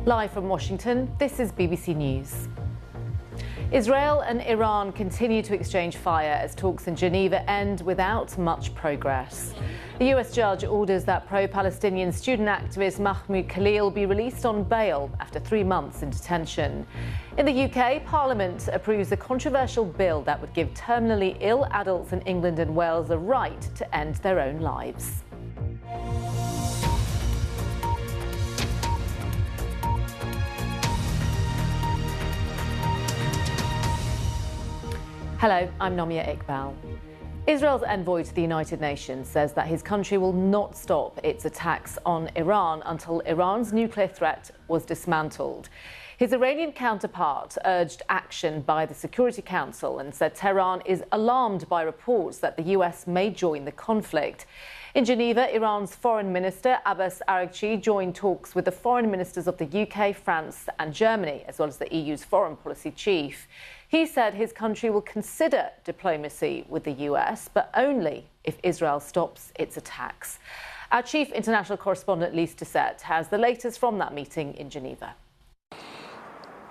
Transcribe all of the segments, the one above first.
Live from Washington, this is BBC News. Israel and Iran continue to exchange fire as talks in Geneva end without much progress. The US judge orders that pro-Palestinian student activist Mahmoud Khalil be released on bail after 3 months in detention. In the UK, Parliament approves a controversial bill that would give terminally ill adults in England and Wales the right to end their own lives. Hello, I'm Nomia Iqbal. Israel's envoy to the United Nations says that his country will not stop its attacks on Iran until Iran's nuclear threat was dismantled. His Iranian counterpart urged action by the Security Council and said Tehran is alarmed by reports that the US may join the conflict. In Geneva, Iran's Foreign Minister Abbas Araghchi joined talks with the foreign ministers of the UK, France and Germany, as well as the EU's foreign policy chief. He said his country will consider diplomacy with the US, but only if Israel stops its attacks. Our chief international correspondent, Lise Doucet, has the latest from that meeting in Geneva.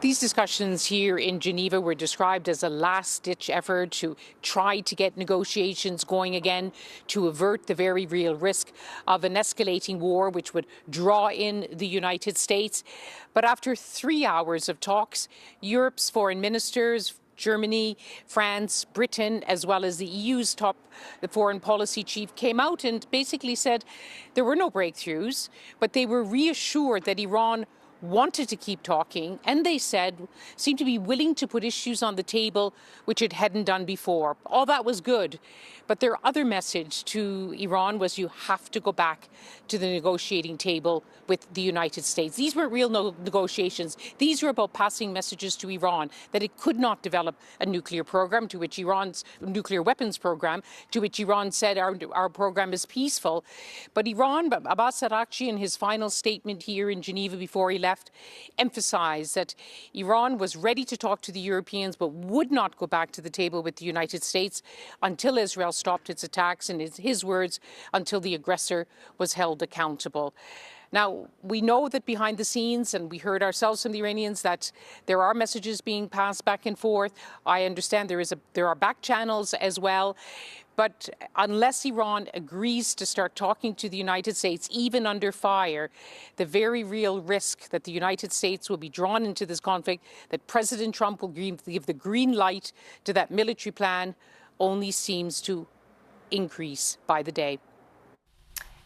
These discussions here in Geneva were described as a last-ditch effort to try to get negotiations going again to avert the very real risk of an escalating war which would draw in the United States. But after 3 hours of talks, Europe's foreign ministers, Germany, France, Britain, as well as the EU's the foreign policy chief, came out and basically said there were no breakthroughs, but they were reassured that Iran wanted to keep talking, and they said seemed to be willing to put issues on the table which it hadn't done before. All that was good, but their other message to Iran was you have to go back to the negotiating table with the United States. These weren't real negotiations. These were about passing messages to Iran that it could not develop a nuclear program, to which Iran's nuclear weapons program, to which Iran said our program is peaceful. But Iran, Abbas Araghchi, in his final statement here in Geneva before he left, emphasized that Iran was ready to talk to the Europeans but would not go back to the table with the United States until Israel stopped its attacks, and in his words, until the aggressor was held accountable. Now, we know that behind the scenes, and we heard ourselves from the Iranians, that there are messages being passed back and forth. I understand there are back channels as well. But unless Iran agrees to start talking to the United States, even under fire, the very real risk that the United States will be drawn into this conflict, that President Trump will give the green light to that military plan, only seems to increase by the day.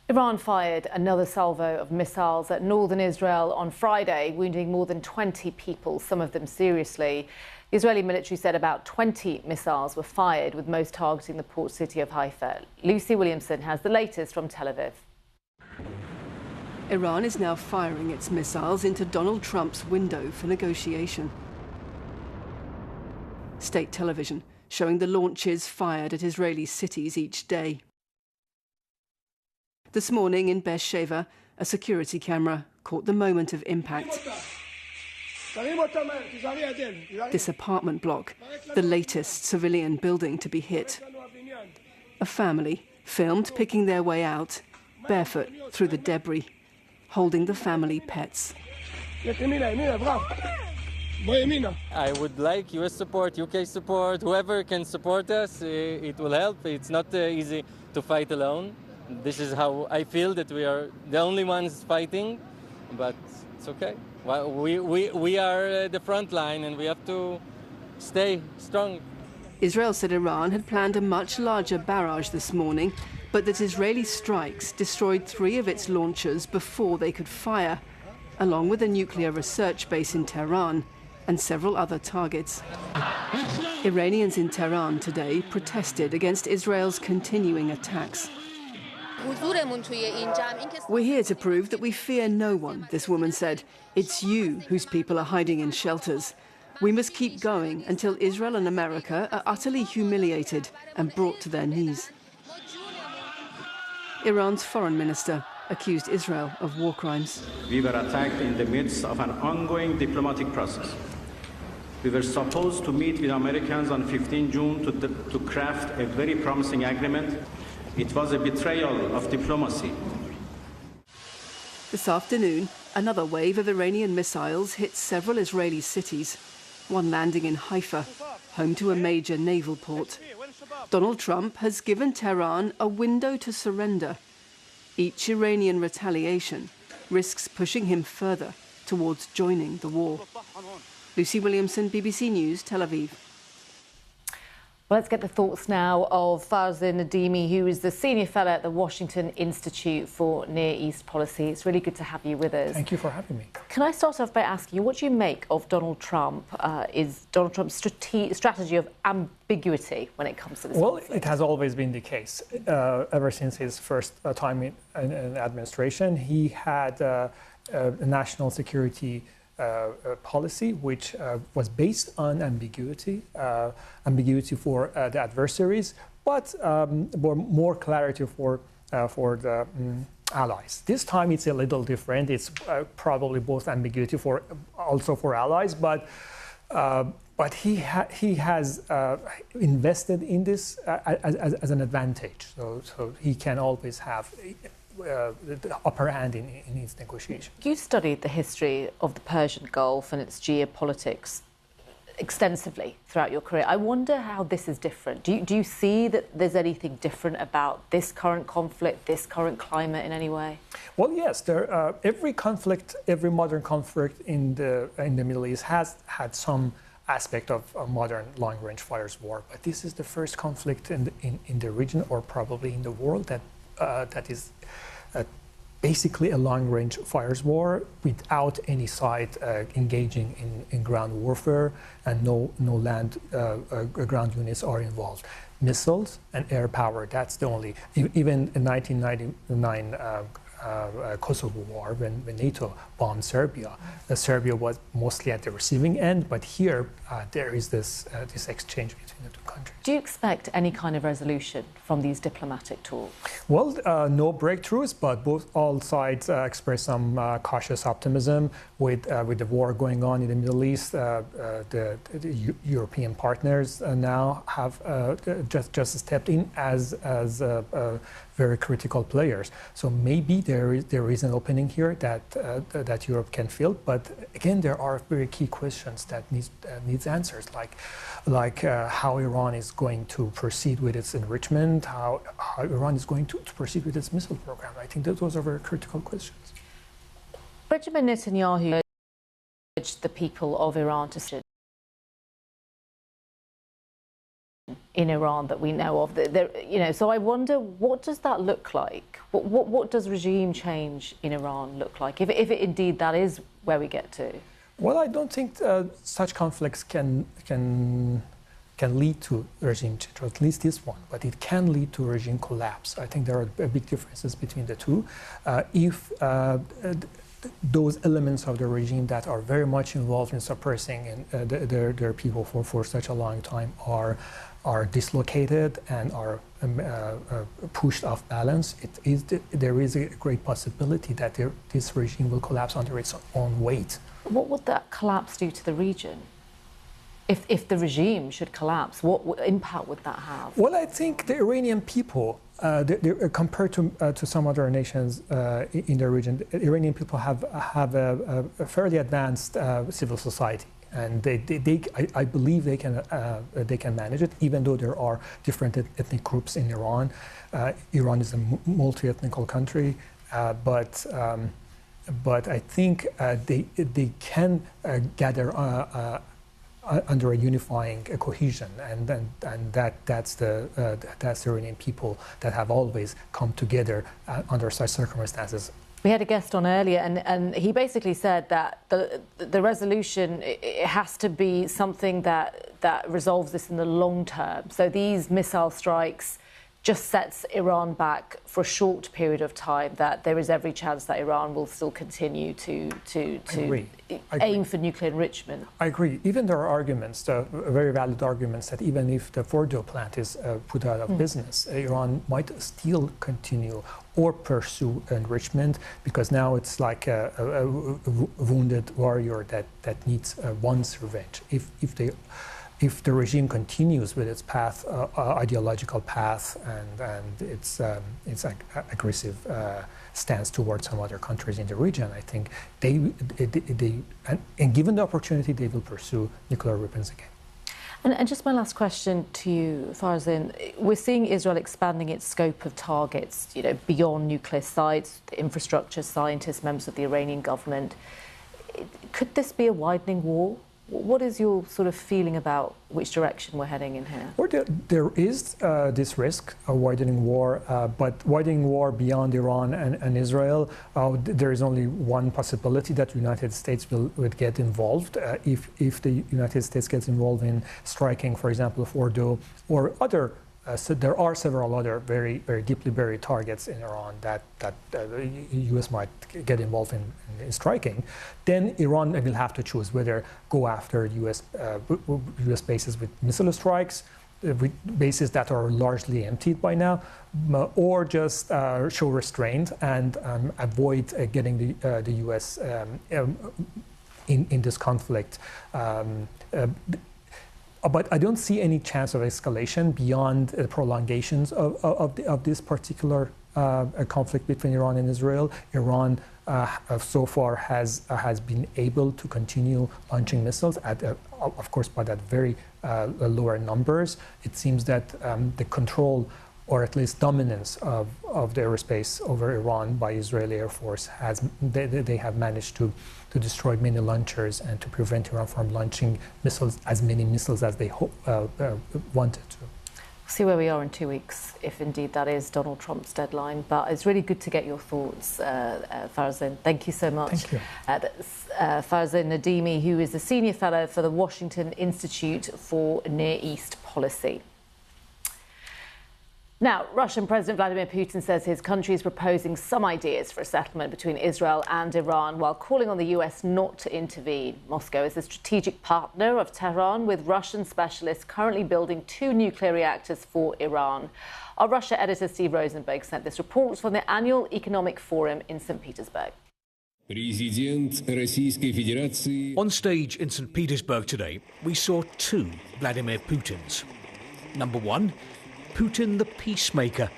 Iran fired another salvo of missiles at northern Israel on Friday, wounding more than 20 people, some of them seriously. The Israeli military said about 20 missiles were fired, with most targeting the port city of Haifa. Lucy Williamson has the latest from Tel Aviv. Iran is now firing its missiles into Donald Trump's window for negotiation. State television showing the launches fired at Israeli cities each day. This morning in Beersheva, a security camera caught the moment of impact. This apartment block, the latest civilian building to be hit. A family filmed picking their way out, barefoot through the debris, holding the family pets. I would like US support, UK support, whoever can support us, it will help. It's not easy to fight alone. This is how I feel, that we are the only ones fighting, but it's okay. Well, we are the front line and we have to stay strong. Israel said Iran had planned a much larger barrage this morning, but that Israeli strikes destroyed 3 of its launchers before they could fire, along with a nuclear research base in Tehran and several other targets. Iranians in Tehran today protested against Israel's continuing attacks. We're here to prove that we fear no one, this woman said. It's you whose people are hiding in shelters. We must keep going until Israel and America are utterly humiliated and brought to their knees. Iran's foreign minister accused Israel of war crimes. We were attacked in the midst of an ongoing diplomatic process. We were supposed to meet with Americans on 15 June to craft a very promising agreement. It was a betrayal of diplomacy. This afternoon, Another wave of Iranian missiles hit several Israeli cities, one landing in Haifa, home to a major naval port. Donald Trump has given Tehran a window to surrender. Each Iranian retaliation risks pushing him further towards joining the war. Lucy Williamson, BBC News, Tel Aviv. Well, let's get the thoughts now of Farzin Nadimi, who is the Senior Fellow at the Washington Institute for Near East Policy. It's really good to have you with us. Thank you for having me. Can I start off by asking you, what do you make of Donald Trump? Is Donald Trump's strategy of ambiguity when it comes to this conflict? It has always been the case. Ever since his first time in administration, he had a national security policy which was based on ambiguity for the adversaries, but more clarity for the allies. This time it's a little different. It's probably both ambiguity also for allies, but he has invested in this as an advantage. So he can always have the upper hand in his negotiation. You studied the history of the Persian Gulf and its geopolitics extensively throughout your career. I wonder how this is different. Do you see that there's anything different about this current conflict, this current climate in any way? Well, yes. Every conflict, every modern conflict in the Middle East has had some aspect of a modern long-range fires war, but this is the first conflict in the region, or probably in the world, that is basically a long-range fires war without any side engaging in ground warfare, and no land ground units are involved. Missiles and air power, that's the only. Even in 1999 Kosovo war, when NATO bombed Serbia, Serbia was mostly at the receiving end, but here there is this exchange between the two countries. Do you expect any kind of resolution from these diplomatic talks? Well, no breakthroughs, but all sides express some cautious optimism with the war going on in the Middle East. The European partners now have just stepped in as very critical players. So maybe there is an opening here that Europe can fill. But again, there are very key questions that needs answers, like how Iran is going to proceed with its enrichment, how Iran is going to proceed with its missile program. I think those are very critical questions. Benjamin Netanyahu urged the people of Iran to sit in Iran that we know of. So I wonder, what does that look like? What does regime change in Iran look like, if it indeed that is where we get to? Well, I don't think such conflicts can lead to regime change, or at least this one, but it can lead to regime collapse. I think there are big differences between the two. If those elements of the regime that are very much involved in suppressing their people for such a long time are dislocated and are pushed off balance, there is a great possibility that this regime will collapse under its own weight. What would that collapse do to the region? If the regime should collapse, what impact would that have? Well, I think the Iranian people, compared to some other nations in the region, the Iranian people have a fairly advanced civil society, and I believe they can manage it, even though there are different ethnic groups in Iran. Iran is a multi-ethnic country, but I think they can gather under a unifying cohesion, and that's the Iranian people that have always come together under such circumstances. We had a guest on earlier, and he basically said that the resolution, it has to be something that resolves this in the long term. So these missile strikes just sets Iran back for a short period of time, that there is every chance that Iran will still continue to aim for nuclear enrichment. I agree. Even there are arguments, very valid arguments, that even if the Fordo plant is put out of business, Iran might still continue or pursue enrichment, because now it's like a wounded warrior that needs one's revenge. if the regime continues with its path, ideological path, and its aggressive stance towards some other countries in the region, I think and given the opportunity, they will pursue nuclear weapons again. And just my last question to you, Farzin, we're seeing Israel expanding its scope of targets, beyond nuclear sites, the infrastructure, scientists, members of the Iranian government. Could this be a widening war? What is your sort of feeling about which direction we're heading in here? Well, there is this risk of widening war, but widening war beyond Iran and Israel, there is only one possibility, that the United States would get involved. If the United States gets involved in striking, for example, Fordo or other. So there are several other very, very deeply buried targets in Iran that the U.S. might get involved in striking. Then Iran will have to choose whether go after U.S. bases with missile strikes, with bases that are largely emptied by now, or just show restraint and avoid getting the U.S. In this conflict. But I don't see any chance of escalation beyond prolongations of this particular conflict between Iran and Israel. Iran so far has been able to continue launching missiles, of course, but at very lower numbers. It seems that the control, or at least dominance of the airspace over Iran by Israeli Air Force they have managed to destroy many launchers and to prevent Iran from launching as many missiles as they wanted to. See where we are in 2 weeks, if indeed that is Donald Trump's deadline. But it's really good to get your thoughts, Farzin. Thank you so much. Thank you. Farzin Nadimi, who is a senior fellow for the Washington Institute for Near East Policy. Now, Russian President Vladimir Putin says his country is proposing some ideas for a settlement between Israel and Iran, while calling on the US not to intervene. Moscow is a strategic partner of Tehran, with Russian specialists currently building 2 nuclear reactors for Iran. Our Russia editor Steve Rosenberg sent this report from the annual Economic Forum in St. Petersburg. On stage in St. Petersburg today, we saw 2 Vladimir Putins. Number 1, Putin the peacemaker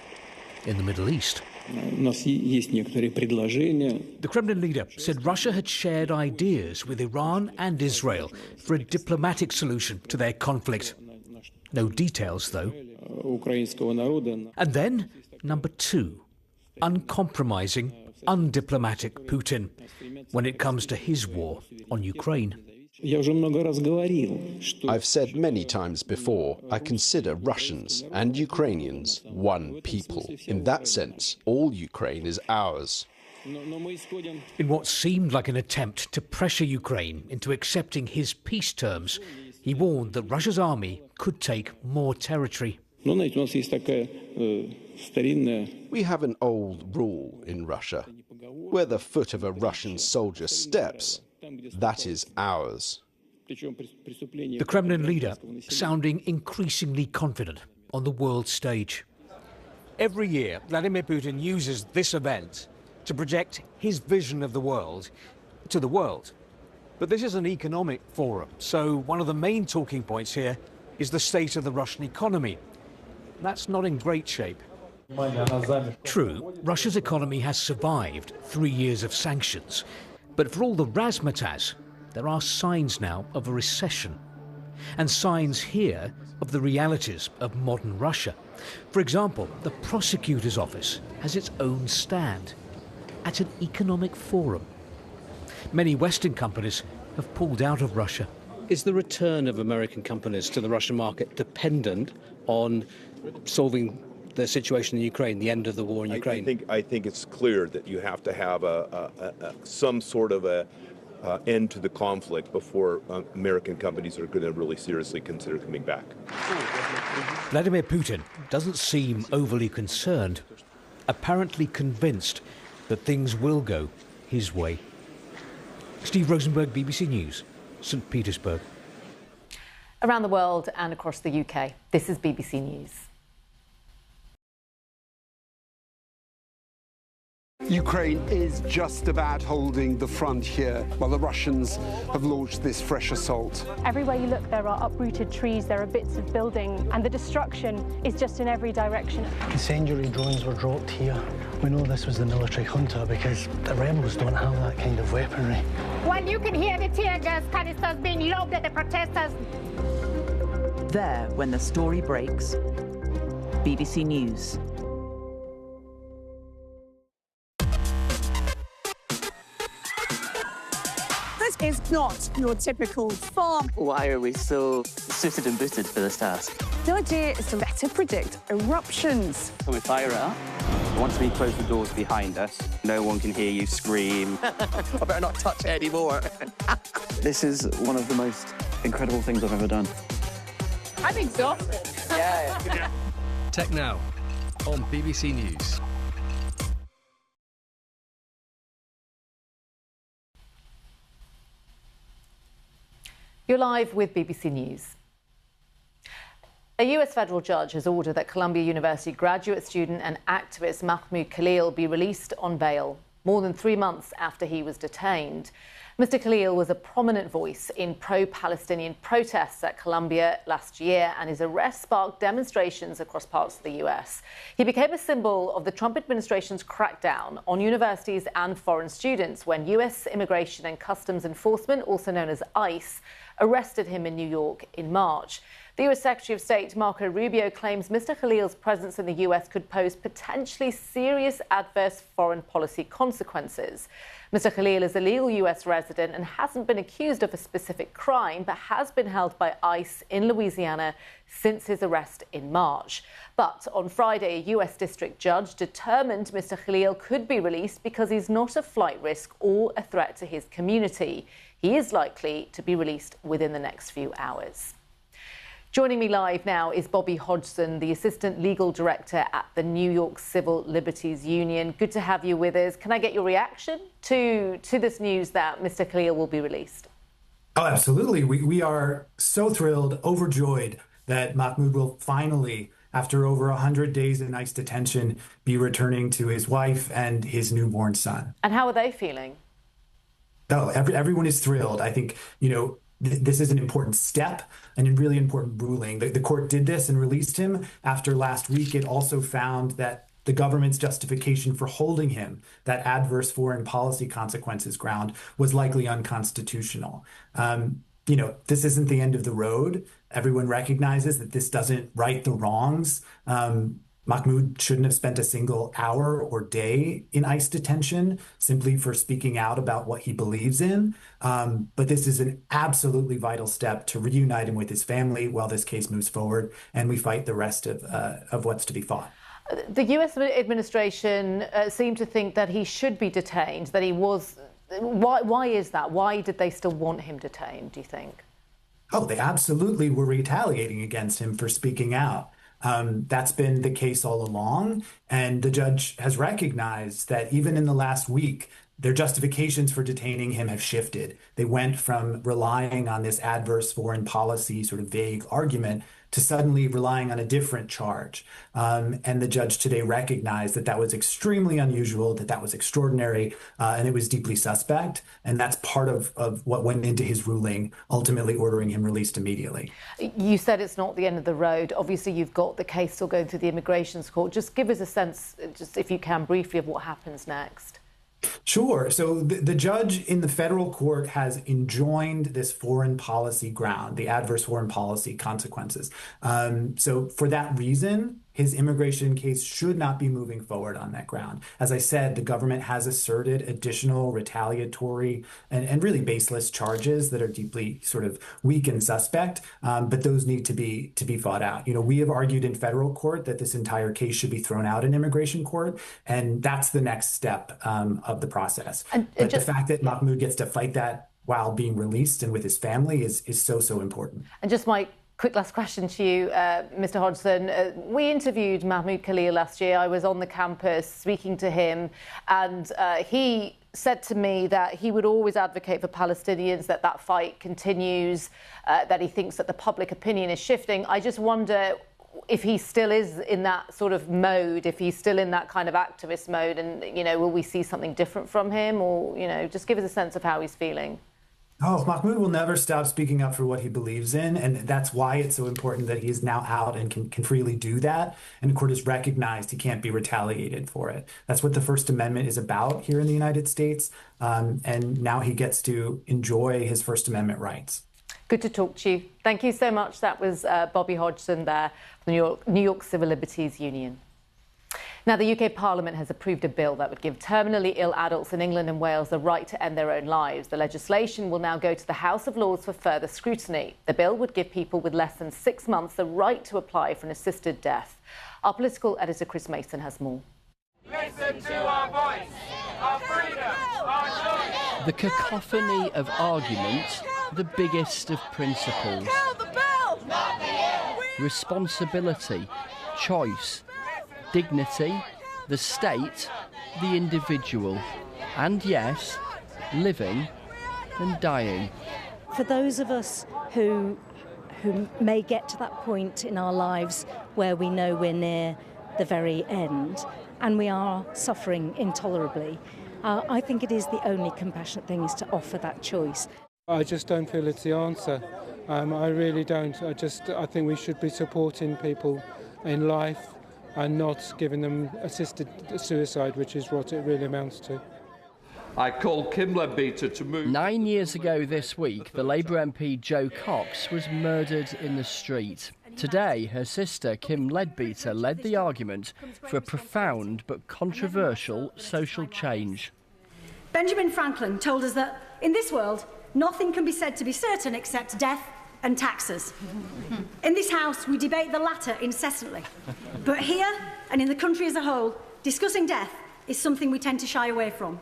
in the Middle East. The Kremlin leader said Russia had shared ideas with Iran and Israel for a diplomatic solution to their conflict. No details, though. And then, number 2, uncompromising, undiplomatic Putin when it comes to his war on Ukraine. I've said many times before, I consider Russians and Ukrainians one people. In that sense, all Ukraine is ours. In what seemed like an attempt to pressure Ukraine into accepting his peace terms, he warned that Russia's army could take more territory. We have an old rule in Russia. Where the foot of a Russian soldier steps, that is ours. The Kremlin leader sounding increasingly confident on the world stage. Every year, Vladimir Putin uses this event to project his vision of the world to the world. But this is an economic forum, so one of the main talking points here is the state of the Russian economy. That's not in great shape. True, Russia's economy has survived 3 years of sanctions. But for all the razzmatazz, there are signs now of a recession. And signs here of the realities of modern Russia. For example, the prosecutor's office has its own stand at an economic forum. Many Western companies have pulled out of Russia. Is the return of American companies to the Russian market dependent on solving the situation in Ukraine, the end of the war in Ukraine? I think it's clear that you have to have some sort of a end to the conflict before American companies are going to really seriously consider coming back. Vladimir Putin doesn't seem overly concerned, apparently convinced that things will go his way. Steve Rosenberg, BBC News, St. Petersburg. Around the world and across the UK, this is BBC News. Ukraine is just about holding the front here, while the Russians have launched this fresh assault. Everywhere you look, there are uprooted trees, there are bits of building, and the destruction is just in every direction. Incendiary drones were dropped here. We know this was the military junta because the rebels don't have that kind of weaponry. When you can hear the tear gas canisters being lobbed at the protesters. There, when the story breaks, BBC News. This is not your typical farm. Why are we so suited and booted for this task? The idea is to better predict eruptions. Can we fire it up? Once we close the doors behind us, no one can hear you scream. I better not touch it anymore. This is one of the most incredible things I've ever done. I'm exhausted. Yeah. Tech Now on BBC News. You're live with BBC News. A US federal judge has ordered that Columbia University graduate student and activist Mahmoud Khalil be released on bail, more than 3 months after he was detained. Mr. Khalil was a prominent voice in pro-Palestinian protests at Columbia last year, and his arrest sparked demonstrations across parts of the US. He became a symbol of the Trump administration's crackdown on universities and foreign students when US Immigration and Customs Enforcement, also known as ICE, arrested him in New York in March. The US Secretary of State Marco Rubio claims Mr. Khalil's presence in the US could pose potentially serious adverse foreign policy consequences. Mr. Khalil is a legal US resident and hasn't been accused of a specific crime, but has been held by ICE in Louisiana since his arrest in March. But on Friday, a US district judge determined Mr. Khalil could be released because he's not a flight risk or a threat to his community. He is likely to be released within the next few hours. Joining me live now is Bobby Hodgson, the Assistant Legal Director at the New York Civil Liberties Union. Good to have you with us. Can I get your reaction to this news that Mr. Khalil will be released? Oh, absolutely. We are so thrilled, overjoyed that Mahmoud will finally, after over 100 days in ICE detention, be returning to his wife and his newborn son. And how are they feeling? Oh, everyone is thrilled. I think, this is an important step and a really important ruling. The court did this and released him. After last week, it also found that the government's justification for holding him, that adverse foreign policy consequences ground, was likely unconstitutional. This isn't the end of the road. Everyone recognizes that this doesn't right the wrongs. Mahmoud shouldn't have spent a single hour or day in ICE detention simply for speaking out about what he believes in. But this is an absolutely vital step to reunite him with his family while this case moves forward and we fight the rest of what's to be fought. The US administration seemed to think that he should be detained, that he was. Why is that? Why did they still want him detained, do you think? Oh, they absolutely were retaliating against him for speaking out. That's been the case all along. And the judge has recognized that even in the last week, their justifications for detaining him have shifted. They went from relying on this adverse foreign policy sort of vague argument to suddenly relying on a different charge. And the judge today recognized that that was extremely unusual, that was extraordinary, and it was deeply suspect. And that's part of what went into his ruling, ultimately ordering him released immediately. You said it's not the end of the road. Obviously, you've got the case still going through the Immigration Court. Just give us a sense, just if you can, briefly, of what happens next. Sure. So the judge in the federal court has enjoined this foreign policy ground, the adverse foreign policy consequences. So for that reason, his immigration case should not be moving forward on that ground. As I said, the government has asserted additional retaliatory and really baseless charges that are deeply sort of weak and suspect, but those need to be fought out. We have argued in federal court that this entire case should be thrown out in immigration court, and that's the next step of the process. But the fact that Mahmoud gets to fight that while being released and with his family is so important. And just my quick last question to you, Mr. Hodgson. We interviewed Mahmoud Khalil last year. I was on the campus speaking to him, and he said to me that he would always advocate for Palestinians, that fight continues, that he thinks that the public opinion is shifting. I just wonder, if he still is in that sort of mode, if he's still in that kind of activist mode, and, you know, will we see something different from him? Or, you know, just give us a sense of how he's feeling. Oh, Mahmoud will never stop speaking up for what he believes in, and that's why it's so important that he is now out and can freely do that. And the court has recognized he can't be retaliated for it. That's what the First Amendment is about here in the United States, and now he gets to enjoy his First Amendment rights. Good to talk to you. Thank you so much. That was Bobby Hodgson there, from the New York Civil Liberties Union. Now, the UK Parliament has approved a bill that would give terminally ill adults in England and Wales the right to end their own lives. The legislation will now go to the House of Lords for further scrutiny. The bill would give people with less than 6 months the right to apply for an assisted death. Our political editor Chris Mason has more. Listen to our voice, our freedom, our choice. The cacophony of argument, the biggest of principles. Responsibility, choice, dignity, the state, the individual, and yes, living and dying. For those of us who may get to that point in our lives where we know we're near the very end and we are suffering intolerably, I think it is the only compassionate thing is to offer that choice. I just don't feel it's the answer. I really don't. I think we should be supporting people in life and not giving them assisted suicide, which is what it really amounts to. I called Kim Leadbeater to move. 9 years ago this week, the Labour MP Jo Cox was murdered in the street. Today, her sister Kim Leadbeater led the argument for a profound but controversial social change. Benjamin Franklin told us that in this world, nothing can be said to be certain except death and taxes. In this House, we debate the latter incessantly. But here, and in the country as a whole, discussing death is something we tend to shy away from.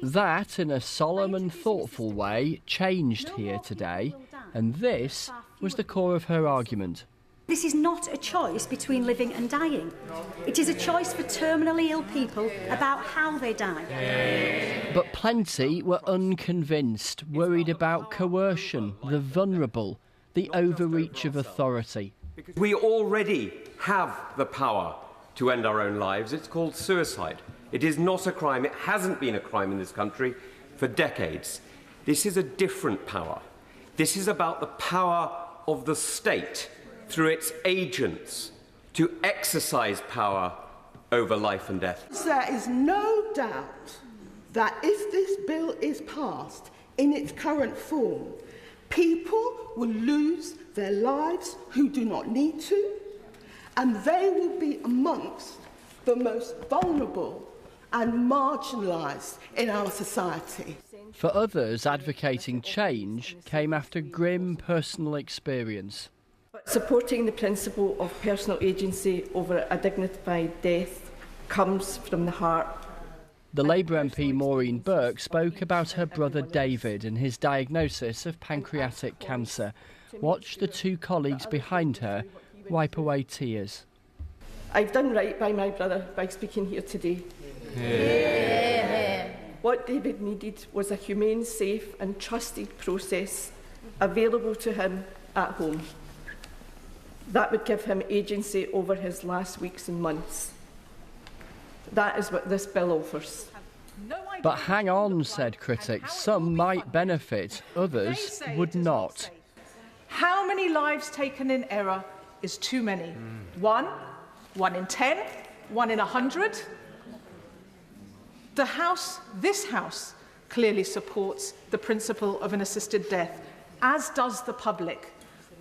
That, in a solemn and thoughtful way, changed here today, and this was the core of her argument. This is not a choice between living and dying. It is a choice for terminally ill people about how they die. But plenty were unconvinced, worried about coercion, the vulnerable, the overreach of authority. We already have the power to end our own lives. It's called suicide. It is not a crime. It hasn't been a crime in this country for decades. This is a different power. This is about the power of the state through its agents to exercise power over life and death. There is no doubt that if this bill is passed in its current form, people will lose their lives who do not need to, and they will be amongst the most vulnerable and marginalised in our society. For others, advocating change came after grim personal experience. Supporting the principle of personal agency over a dignified death comes from the heart. The Labour MP Maureen Burke spoke about her brother David and his diagnosis of pancreatic cancer. Watch the two colleagues behind her wipe away tears. I've done right by my brother by speaking here today. Yeah. What David needed was a humane, safe and trusted process available to him at home. That would give him agency over his last weeks and months. That is what this bill offers. But hang on, said critics. Some might benefit, others would not. How many lives taken in error is too many? 1 in 10, 1 in 100. The House, this House, clearly supports the principle of an assisted death, as does the public,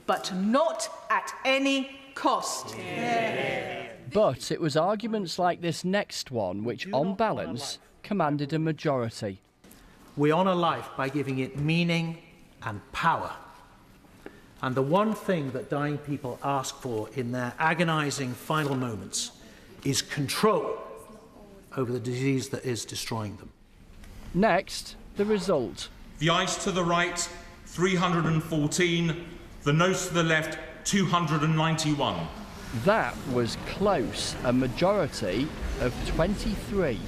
but not at any cost. Yeah. But it was arguments like this next one which, on balance, commanded a majority. We honour life by giving it meaning and power. And the one thing that dying people ask for in their agonising final moments is control over the disease that is destroying them. Next, the result. The ayes to the right, 314. The noes to the left, 291. That was close, a majority of 23.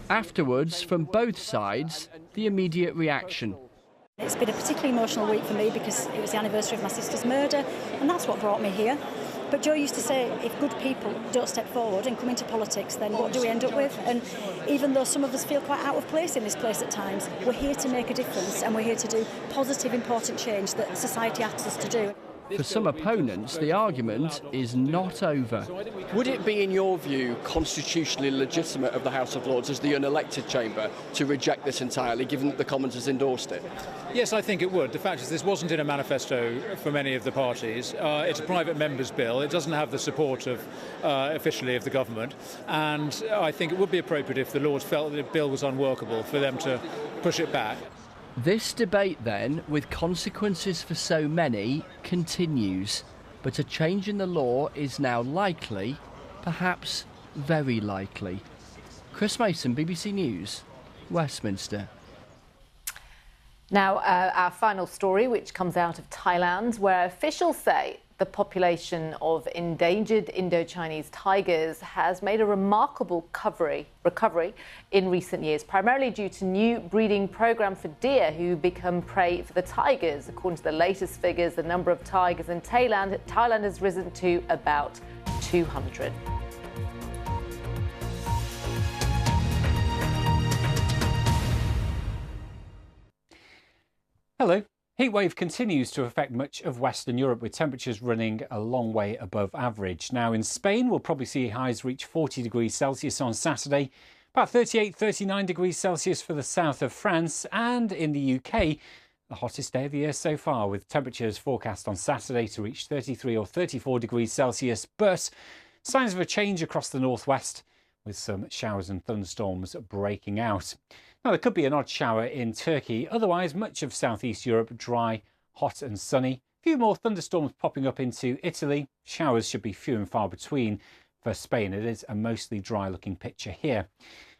Afterwards, from both sides, the immediate reaction. It's been a particularly emotional week for me because it was the anniversary of my sister's murder, and that's what brought me here. But Joe used to say, if good people don't step forward and come into politics, then what do we end up with? And even though some of us feel quite out of place in this place at times, we're here to make a difference, and we're here to do positive, important change that society asks us to do. For some opponents, the argument is not over. Would it be, in your view, constitutionally legitimate of the House of Lords as the unelected chamber to reject this entirely, given that the Commons has endorsed it? Yes, I think it would. The fact is this wasn't in a manifesto for many of the parties. It's a private member's bill. It doesn't have the support of, officially, of the government. And I think it would be appropriate if the Lords felt that the bill was unworkable for them to push it back. This debate then, with consequences for so many, continues. But a change in the law is now likely, perhaps very likely. Chris Mason, BBC News, Westminster. Now, our final story, which comes out of Thailand, where officials say the population of endangered Indo-Chinese tigers has made a remarkable recovery in recent years, primarily due to new breeding program for deer who become prey for the tigers. According to the latest figures, the number of tigers in Thailand has risen to about 200. Hello. Heatwave continues to affect much of Western Europe, with temperatures running a long way above average. Now, in Spain, we'll probably see highs reach 40 degrees Celsius on Saturday, about 38, 39 degrees Celsius for the south of France, and in the UK, the hottest day of the year so far, with temperatures forecast on Saturday to reach 33 or 34 degrees Celsius, but signs of a change across the northwest, with some showers and thunderstorms breaking out. Now, there could be an odd shower in Turkey. Otherwise, much of southeast Europe dry, hot and sunny. A few more thunderstorms popping up into Italy. Showers should be few and far between. For Spain, it is a mostly dry-looking picture here.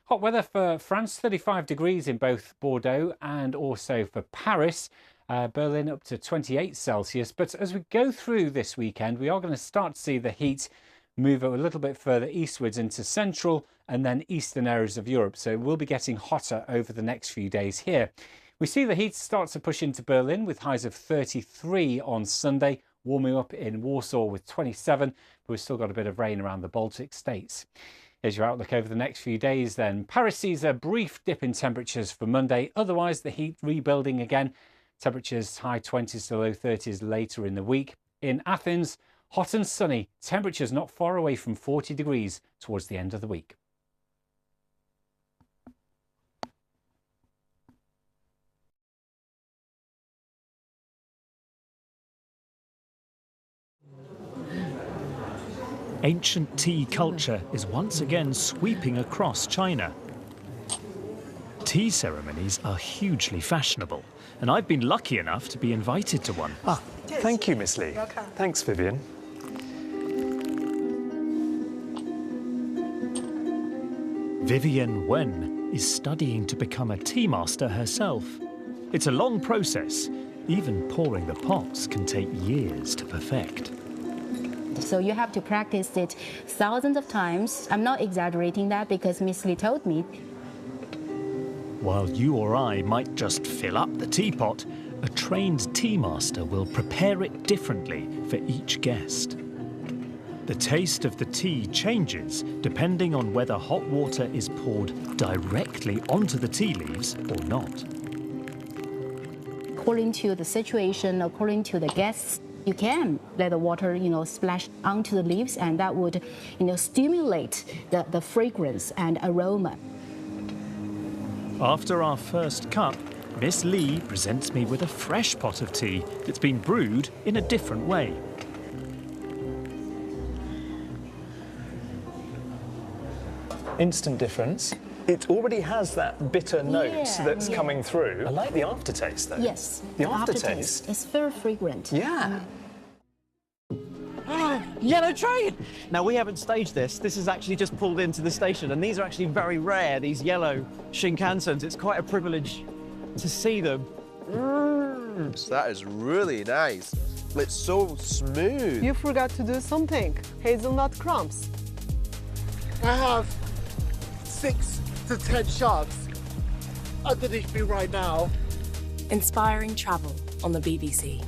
Hot weather for France, 35 degrees in both Bordeaux and also for Paris. Berlin up to 28 Celsius. But as we go through this weekend, we are going to start to see the heat move a little bit further eastwards into central and then eastern areas of Europe. So we'll be getting hotter over the next few days here. We see the heat start to push into Berlin with highs of 33 on Sunday, warming up in Warsaw with 27, but we've still got a bit of rain around the Baltic states. Here's your outlook over the next few days then. Paris sees a brief dip in temperatures for Monday. Otherwise, the heat rebuilding again. Temperatures high 20s to low 30s later in the week. In Athens, hot and sunny. Temperatures not far away from 40 degrees towards the end of the week. Ancient tea culture is once again sweeping across China. Tea ceremonies are hugely fashionable, and I've been lucky enough to be invited to one. Thank you, Miss Lee. Welcome. Thanks, Vivian. Vivian Wen is studying to become a tea master herself. It's a long process. Even pouring the pots can take years to perfect. So you have to practice it thousands of times. I'm not exaggerating that because Miss Lee told me. While you or I might just fill up the teapot, a trained tea master will prepare it differently for each guest. The taste of the tea changes depending on whether hot water is poured directly onto the tea leaves or not. According to the situation, according to the guests, you can let the water, splash onto the leaves, and that would, stimulate the fragrance and aroma. After our first cup, Miss Lee presents me with a fresh pot of tea that's been brewed in a different way. Instant difference. It already has that bitter note that's coming through. I like the aftertaste, though. Yes. The aftertaste. It's very fragrant. Yeah. Yellow train! Now, we haven't staged this. This is actually just pulled into the station, and these are actually very rare, these yellow Shinkansens. It's quite a privilege to see them. That is really nice. It's so smooth. You forgot to do something. Hazelnut crumbs. I have 6 to 10 shots underneath me right now. Inspiring travel on the BBC.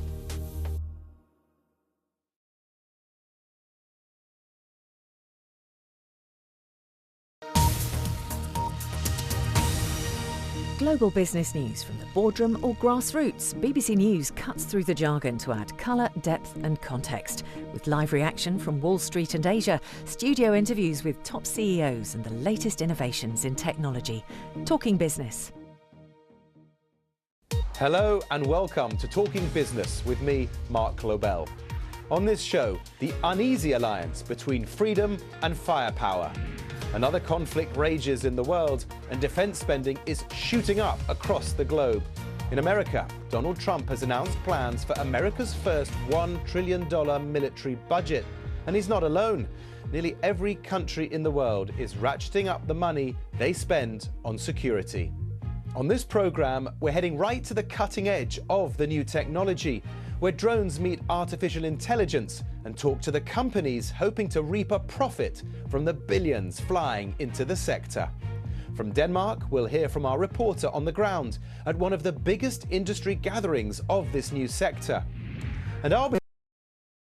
global business news from the boardroom or grassroots, BBC News cuts through the jargon to add colour, depth and context. With live reaction from Wall Street and Asia, studio interviews with top CEOs and the latest innovations in technology. Talking Business. Hello and welcome to Talking Business with me, Mark Lobel. On this show, the uneasy alliance between freedom and firepower. Another conflict rages in the world and defence spending is shooting up across the globe. In America, Donald Trump has announced plans for America's first $1 trillion military budget. And he's not alone. Nearly every country in the world is ratcheting up the money they spend on security. On this programme, we're heading right to the cutting edge of the new technology, where drones meet artificial intelligence and talk to the companies hoping to reap a profit from the billions flying into the sector. From Denmark, we'll hear from our reporter on the ground at one of the biggest industry gatherings of this new sector. And I'll be